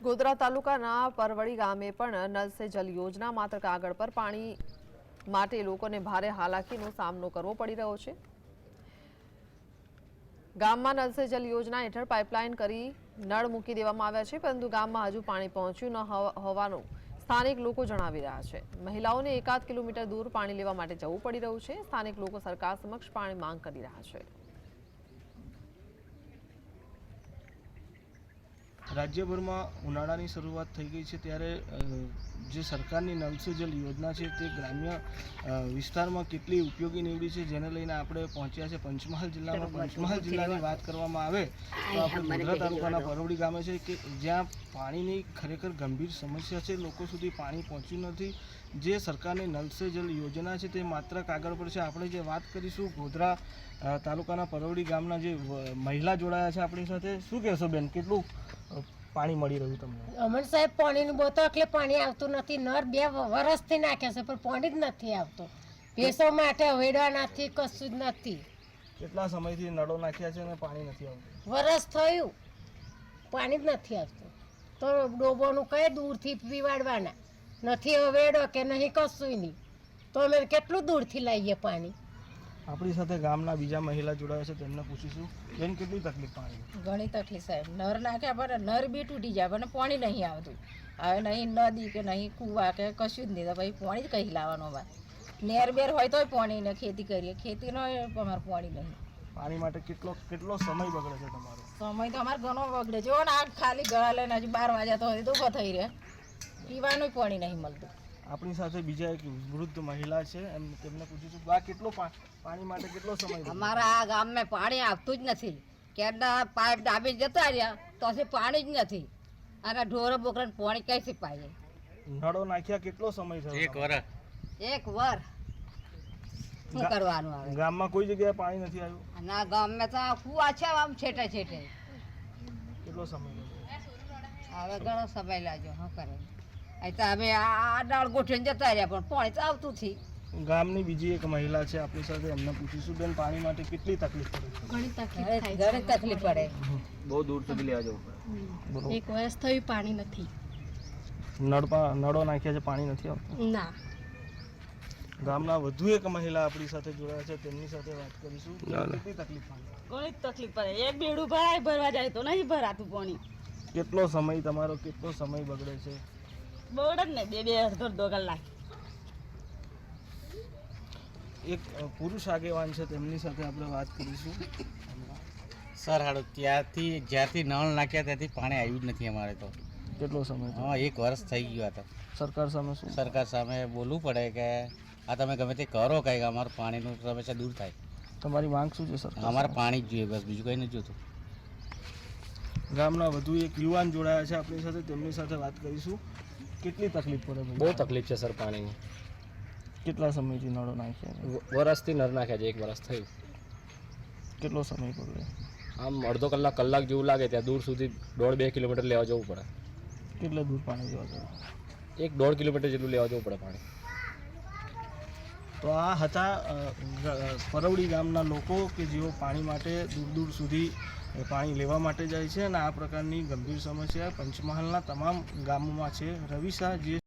ગોધરા તાલુકાના પરવડી ગામે પણ નલ સે જલ યોજના માત્ર કાગળ પર પાણી માટે લોકોને ભારે હાલાકીનો સામનો કરવો પડી રહ્યો છે। ગામમાં નલ સે જલ યોજના હેઠળ પાઇપલાઇન કરી નળ મૂકી દેવામાં આવ્યા છે, પરંતુ ગામમાં હજુ પાણી પહોંચ્યું ન હોવાનું સ્થાનિક લોકો જણાવી રહ્યા છે। મહિલાઓને 1.5 કિલોમીટર દૂર પાણી લેવા માટે જવું પડી રહ્યું છે। સ્થાનિક લોકો સરકાર સમક્ષ પાણી માંગ કરી રહ્યા છે। રાજ્યભરમાં ઉનાળાની શરૂઆત થઈ ગઈ છે, ત્યારે જે સરકારની નલ સે જલ યોજના છે તે ગ્રામ્ય વિસ્તારમાં કેટલી ઉપયોગી નીવડી છે, જેને લઈને આપણે પહોંચ્યા છે પંચમહાલ જિલ્લામાં। પંચમહાલ જિલ્લાની વાત કરવામાં આવે તો આપણે ગોધરા તાલુકાના પરવડી ગામે છે કે જ્યાં પાણીની ખરેખર ગંભીર સમસ્યા છે, લોકો સુધી પાણી પહોંચ્યું નથી। જે સરકારની નલ સે જલ યોજના છે તે માત્ર કાગળ પર છે। આપણે જે વાત કરીશું ગોધરા તાલુકાના પરવડી ગામના જે મહિલા જોડાયા છે આપણી સાથે, શું કહેશો બેન, કેટલું પાણી મળી રહ્યું તમને? અમર સાહેબ, પાણીની બોતલ એટલે પાણી આવતું નથી। નર 2 વર્ષથી નાખ્યા છે પણ પાણી જ નથી આવતું। ભેંસો માટે વેડવા નથી, કશું જ નથી। કેટલા સમયથી નળો નાખ્યા છે અને પાણી નથી આવતું? વરસ થયું, પાણી જ નથી આવતું। તો ડોબોનું કઈ દૂરથી પીવાડવાના નથી, વેડો કે નહીં, કશું નહીં। તો અમે કેટલું દૂરથી લઈએ પાણી? આપણી સાથે ગામના બીજા મહિલા જોડાયા છે, તેમને પૂછીશું, બેન કેટલી તકલીફ પાણી? ઘણી તકલીફ સાહેબ, નર નાખ્યા પણ નર બી તૂટી જાય પણ પાણી નહીં આવતું। હવે નહીં નદી કે નહીં કૂવા કે કશું જ નહીં, તો ભાઈ પાણી જ કઈ લાવવાનું? અમારે નેર બેર હોય તોય પાણી ને ખેતી કરીએ, ખેતીનો અમારે પાણી નહીં। પાણી માટે કેટલો સમય બગડે છે તમારો? સમય તો અમારે ઘણો બગડે। જો ને આ ખાલી ગળા લઈને હજુ 12 વાગ્યા તો હજી તો થઈ રહે, પીવાનું પાણી નહીં મળતું। આપણી સાથે બીજા એક વૃદ્ધ મહિલા છે, તેમને પૂછીશું, આ કેટલો પાણી માટે કેટલો સમય બગડે? અમારા આ ગામમાં પાણી આવતું જ નથી। કેરના પાઇપ ડાબી જતા રહ્યા તો પાણી જ નથી, અને ઢોરો બોકરાને પાણી કઈથી પાઈએ? નળો નાખ્યા કેટલો સમય થયો? એક વર શું કરવાનું? આવે ગામમાં કોઈ જગ્યાએ પાણી નથી આવ્યું? ના, ગામમાં તો કુવા છે આમ છેટે છેટે। કેટલો સમય લાગ્યો? હવે ઘણો સમય લાગ્યો, શું કરે? અહીં તો અમે આ ડાળ ગોઠવીને જતા રહ્યા પણ પાણી તો આવતું નથી। ગામની બીજી એક મહિલા છે આપણી સાથે, એમને પૂછીશું, બેન પાણી માટે કેટલી તકલીફ પડે છે? ઘણી તકલીફ પડે। બહુ દૂર સુધી લેવા જવું પડે। એક વર્ષ થયું પાણી નથી। નળો નાખ્યા છે, પાણી નથી આવતું? ના। ગામના વધુ એક મહિલા આપણી સાથે જોડાયા છે, તેમની સાથે વાત કરીશું, કેટલી તકલીફ પડે? ઘણી તકલીફ પડે। એક બેડું ભરાય, ભરવા જાય તો નહીં ભરાતું પાણી। કેટલો સમય તમારો, કેટલો સમય બગડે છે? બગડે જ ને, 2-2 કલાક। એક પુરુષ આગેવાન છે, તેમની સાથે આપણે વાત કરીશું। સર હાડો જ્યારથી નળ નાખ્યા ત્યાંથી પાણી આવ્યું જ નથી અમારે તો। કેટલો સમય? હા, 1 વર્ષ થઈ ગયું હતા। સરકાર સામે શું? સરકાર સામે બોલવું પડે કે આ તમે ગમે તે કરો, કંઈક અમારું પાણીનું સમસ્યા દૂર થાય। તમારી માંગ શું છે સરકાર? અમારે પાણી જ જોઈએ, બસ બીજું કંઈ નથી જોતું। ગામના વધુ એક યુવાન જોડાયા છે આપણી સાથે, તેમની સાથે વાત કરીશું, કેટલી તકલીફ પડે? બહુ તકલીફ છે સર પાણીની। કેટલા સમયથી નળો નાખ્યા? વરસથી નળ નાખ્યા છે, 1 વર્ષ થયું। કેટલો સમય બગડે? આમ અડધો કલાક જેવું લાગે, ત્યાં દૂર સુધી 1.5-2 કિલોમીટર લેવા જવું પડે। કેટલે દૂર પાણી લેવા જવું? 1-1.5 કિલોમીટર જેટલું લેવા જવું પડે પાણી। તો આ હતા પરવડી ગામના લોકો કે જેઓ પાણી માટે દૂર સુધી પાણી લેવા માટે જાય છે, અને આ પ્રકારની ગંભીર સમસ્યા પંચમહાલના તમામ ગામોમાં છે। રવિ શાહ, જે